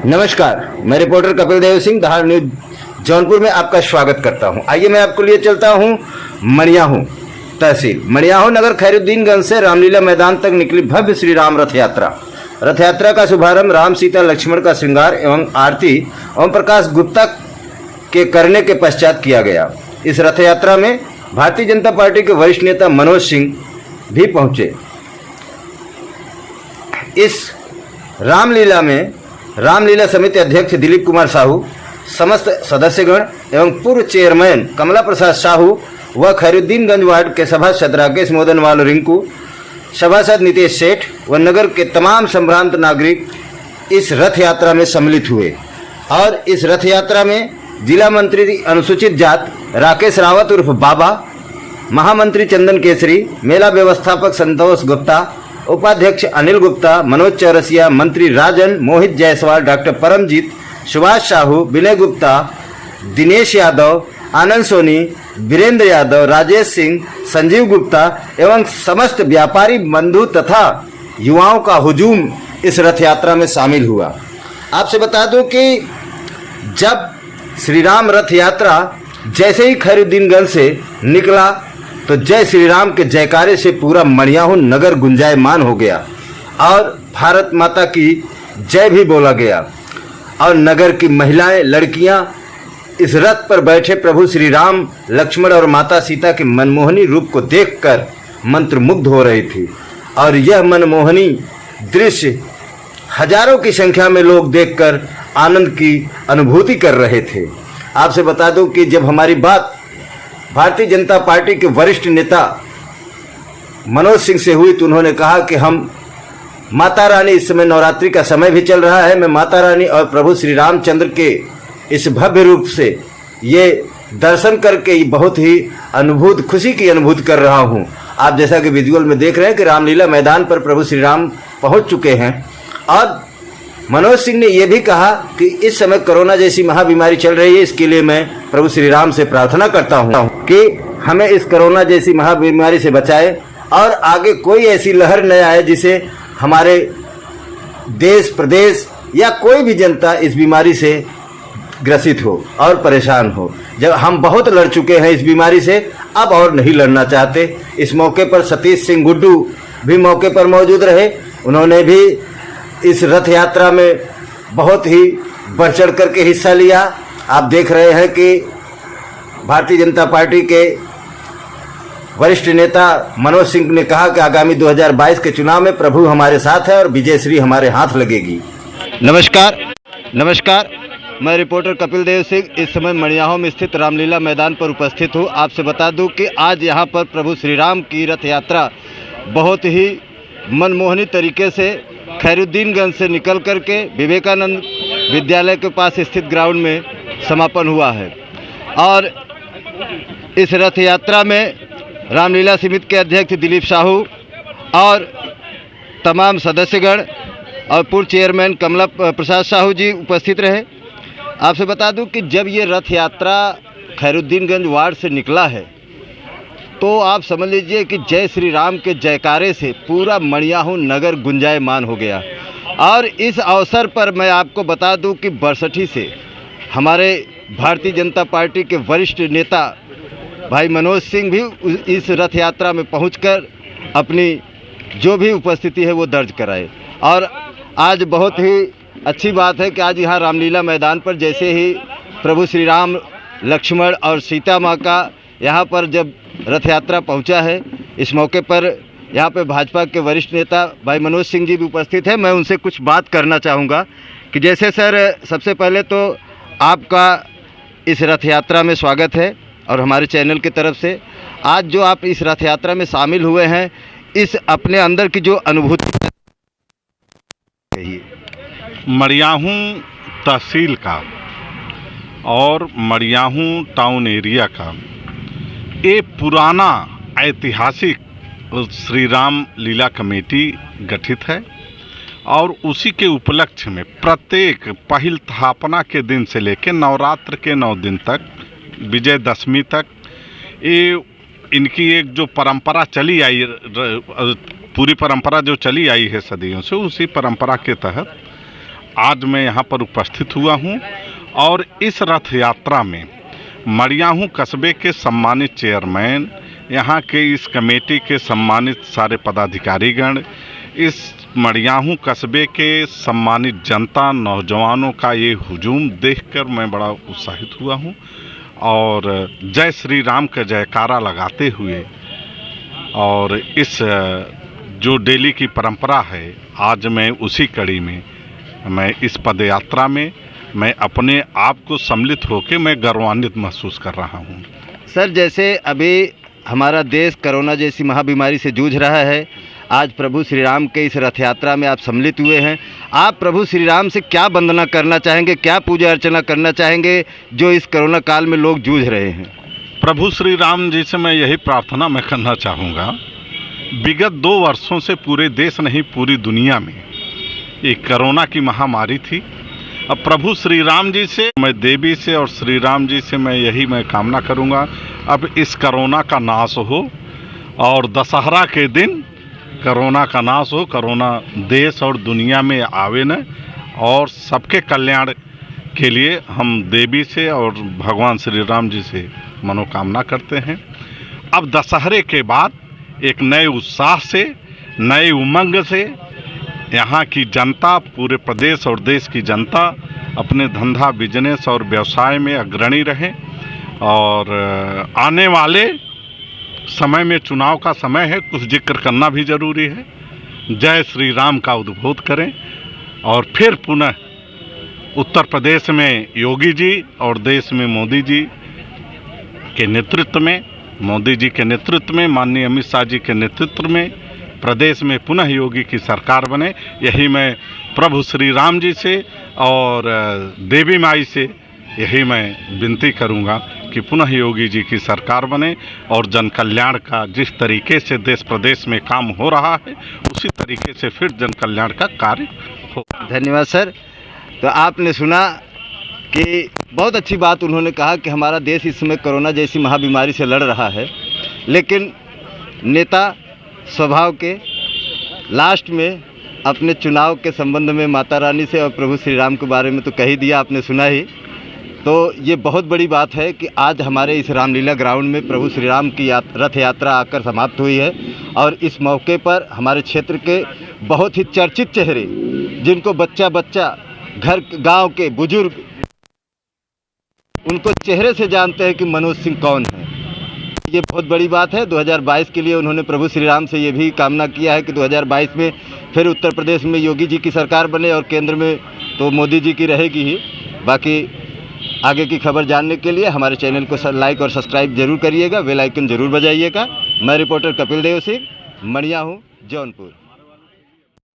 नमस्कार, मैं रिपोर्टर कपिल देव सिंह दहाड़ न्यूज जौनपुर में आपका स्वागत करता हूं। आइए मैं आपको लिए चलता हूं मड़ियाहू तहसील मड़ियाहू नगर खैरुद्दीनगंज से रामलीला मैदान तक निकली भव्य श्री राम रथ यात्रा। रथ यात्रा का शुभारंभ राम सीता लक्ष्मण का श्रृंगार एवं आरती ओम प्रकाश गुप्ता के करने के पश्चात किया गया। इस रथ यात्रा में भारतीय जनता पार्टी के वरिष्ठ नेता मनोज सिंह भी पहुंचे। इस रामलीला समिति अध्यक्ष दिलीप कुमार साहू, समस्त सदस्यगण एवं पूर्व चेयरमैन कमला प्रसाद साहू व खैरुद्दीनगंज वार्ड के सभासद राकेश मोदनवाल रिंकू, सभासद नितेश सेठ व नगर के तमाम संभ्रांत नागरिक इस रथ यात्रा में सम्मिलित हुए। और इस रथ यात्रा में जिला मंत्री अनुसूचित जात राकेश रावत उर्फ बाबा, महामंत्री चंदन केसरी, मेला व्यवस्थापक संतोष गुप्ता, उपाध्यक्ष अनिल गुप्ता, मनोज चौरसिया, मंत्री राजन, मोहित जायसवाल, डॉक्टर परमजीत, सुभाष साहू, विनय गुप्ता, दिनेश यादव, आनंद सोनी, वीरेंद्र यादव, राजेश सिंह, संजीव गुप्ता एवं समस्त व्यापारी बंधु तथा युवाओं का हुजूम इस रथ यात्रा में शामिल हुआ। आपसे बता दूं कि जब श्री राम रथ यात्रा जैसे ही खैरुद्दीनगंज से निकला तो जय श्री राम के जयकारे से पूरा मड़ियाहू नगर गुंजायमान हो गया और भारत माता की जय भी बोला गया। और नगर की महिलाएं, लड़कियां इस रथ पर बैठे प्रभु श्री राम, लक्ष्मण और माता सीता के मनमोहनी रूप को देखकर मंत्रमुग्ध हो रही थी। और यह मनमोहनी दृश्य हजारों की संख्या में लोग देखकर आनंद की अनुभूति कर रहे थे। आपसे बता दूं कि जब हमारी बात भारतीय जनता पार्टी के वरिष्ठ नेता मनोज सिंह से हुई तो उन्होंने कहा कि हम माता रानी, इस समय नवरात्रि का समय भी चल रहा है, मैं माता रानी और प्रभु श्री रामचंद्र के इस भव्य रूप से ये दर्शन करके बहुत ही खुशी की अनुभूति कर रहा हूँ। आप जैसा कि विजुअल में देख रहे हैं कि रामलीला मैदान पर प्रभु श्री राम पहुँच चुके हैं। और मनोज सिंह ने यह भी कहा कि इस समय कोरोना जैसी महाबीमारी चल रही है, इसके लिए मैं प्रभु श्री राम से प्रार्थना करता हूं कि हमें इस कोरोना जैसी महाबीमारी से बचाए और आगे कोई ऐसी लहर न आए जिसे हमारे देश, प्रदेश या कोई भी जनता इस बीमारी से ग्रसित हो और परेशान हो। जब हम बहुत लड़ चुके हैं इस बीमारी से, अब और नहीं लड़ना चाहते। इस मौके पर सतीश सिंह गुड्डू भी मौके पर मौजूद रहे। उन्होंने भी इस रथ यात्रा में बहुत ही बढ़ चढ़ करके हिस्सा लिया। आप देख रहे हैं कि भारतीय जनता पार्टी के वरिष्ठ नेता मनोज सिंह ने कहा कि आगामी 2022 के चुनाव में प्रभु हमारे साथ है और विजय श्री हमारे हाथ लगेगी। नमस्कार, मैं रिपोर्टर कपिल देव सिंह इस समय मड़ियाहू में स्थित रामलीला मैदान पर उपस्थित हूँ। आपसे बता दूं कि आज यहाँ पर प्रभु श्री राम की रथ यात्रा बहुत ही मनमोहनी तरीके से खैरुद्दीनगंज से निकल करके विवेकानंद विद्यालय के पास स्थित ग्राउंड में समापन हुआ है। और इस रथ यात्रा में रामलीला समिति के अध्यक्ष दिलीप साहू और तमाम सदस्यगण और पूर्व चेयरमैन कमला प्रसाद साहू जी उपस्थित रहे। आपसे बता दूं कि जब ये रथ यात्रा खैरुद्दीनगंज वार्ड से निकला है तो आप समझ लीजिए कि जय श्री राम के जयकारे से पूरा मड़ियाहू नगर गुंजायमान हो गया। और इस अवसर पर मैं आपको बता दूं कि बरसठी से हमारे भारतीय जनता पार्टी के वरिष्ठ नेता भाई मनोज सिंह भी इस रथ यात्रा में पहुंचकर अपनी जो भी उपस्थिति है वो दर्ज कराए। और आज बहुत ही अच्छी बात है कि आज यहाँ रामलीला मैदान पर जैसे ही प्रभु श्री राम, लक्ष्मण और सीता माँ का यहाँ पर जब रथ यात्रा पहुंचा है, इस मौके पर यहाँ पे भाजपा के वरिष्ठ नेता भाई मनोज सिंह जी भी उपस्थित हैं। मैं उनसे कुछ बात करना चाहूँगा कि जैसे सर, सबसे पहले तो आपका इस रथ यात्रा में स्वागत है और हमारे चैनल की तरफ से आज जो आप इस रथ यात्रा में शामिल हुए हैं, इस अपने अंदर की जो अनुभूति है। मड़ियाहू तहसील का और मड़ियाहू टाउन एरिया का ये पुराना ऐतिहासिक श्री राम लीला कमेटी गठित है और उसी के उपलक्ष्य में प्रत्येक पहिल स्थापना के दिन से लेकर नवरात्र के 9 दिन तक, विजयदशमी तक, ये इनकी एक जो परंपरा चली आई, पूरी परंपरा जो चली आई है सदियों से, उसी परंपरा के तहत आज मैं यहाँ पर उपस्थित हुआ हूँ और इस रथ यात्रा में मड़ियाहूँ कस्बे के सम्मानित चेयरमैन, यहाँ के इस कमेटी के सम्मानित सारे पदाधिकारीगण, इस मड़ियाहूँ कस्बे के सम्मानित जनता, नौजवानों का ये हुजूम देखकर मैं बड़ा उत्साहित हुआ हूँ और जय श्री राम का जयकारा लगाते हुए और इस जो डेली की परंपरा है, आज मैं उसी कड़ी में मैं इस पद यात्रा में मैं अपने आप को सम्मिलित होकर मैं गौरवान्वित महसूस कर रहा हूँ। सर, जैसे अभी हमारा देश कोरोना जैसी महाबीमारी से जूझ रहा है, आज प्रभु श्री राम के इस रथ यात्रा में आप सम्मिलित हुए हैं। आप प्रभु श्री राम से क्या वंदना करना चाहेंगे, क्या पूजा अर्चना करना चाहेंगे जो इस कोरोना काल में लोग जूझ रहे हैं? प्रभु श्री राम जी से मैं यही प्रार्थना मैं करना चाहूँगा, विगत 2 वर्षों से पूरे देश नहीं पूरी दुनिया में एक कोरोना की महामारी थी। अब प्रभु श्री राम जी से, मैं देवी से और श्री राम जी से मैं कामना करूँगा, अब इस कोरोना का नाश हो और दशहरा के दिन कोरोना का नाश हो, कोरोना देश और दुनिया में आवे न, और सबके कल्याण के लिए हम देवी से और भगवान श्री राम जी से मनोकामना करते हैं। अब दशहरे के बाद एक नए उत्साह से, नए उमंग से यहाँ की जनता, पूरे प्रदेश और देश की जनता अपने धंधा, बिजनेस और व्यवसाय में अग्रणी रहे और आने वाले समय में चुनाव का समय है, कुछ जिक्र करना भी जरूरी है। जय श्री राम का उद्बोध करें और फिर पुनः उत्तर प्रदेश में योगी जी और देश में मोदी जी के नेतृत्व में, माननीय अमित शाह जी के नेतृत्व में प्रदेश में पुनः योगी की सरकार बने, यही मैं प्रभु श्री राम जी से और देवी माई से यही मैं विनती करूंगा कि पुनः योगी जी की सरकार बने और जन कल्याण का जिस तरीके से देश प्रदेश में काम हो रहा है उसी तरीके से फिर जन कल्याण का कार्य हो। धन्यवाद सर। तो आपने सुना कि बहुत अच्छी बात उन्होंने कहा कि हमारा देश इस समय कोरोना जैसी महाबीमारी से लड़ रहा है, लेकिन नेता स्वभाव के लास्ट में अपने चुनाव के संबंध में माता रानी से और प्रभु श्री राम के बारे में तो कह ही दिया, आपने सुना ही। तो ये बहुत बड़ी बात है कि आज हमारे इस रामलीला ग्राउंड में प्रभु श्री राम की रथ यात्रा आकर समाप्त हुई है और इस मौके पर हमारे क्षेत्र के बहुत ही चर्चित चेहरे, जिनको बच्चा घर गांव के बुजुर्ग उनको चेहरे से जानते हैं कि मनोज सिंह कौन है। ये बहुत बड़ी बात है। 2022 के लिए उन्होंने प्रभु श्री राम से ये भी कामना किया है कि 2022 में फिर उत्तर प्रदेश में योगी जी की सरकार बने और केंद्र में तो मोदी जी की रहेगी ही। बाकी आगे की खबर जानने के लिए हमारे चैनल को लाइक और सब्सक्राइब जरूर करिएगा, बेल आइकन जरूर बजाइएगा। मैं रिपोर्टर कपिल देव सिंह, मड़ियाहूँ, जौनपुर।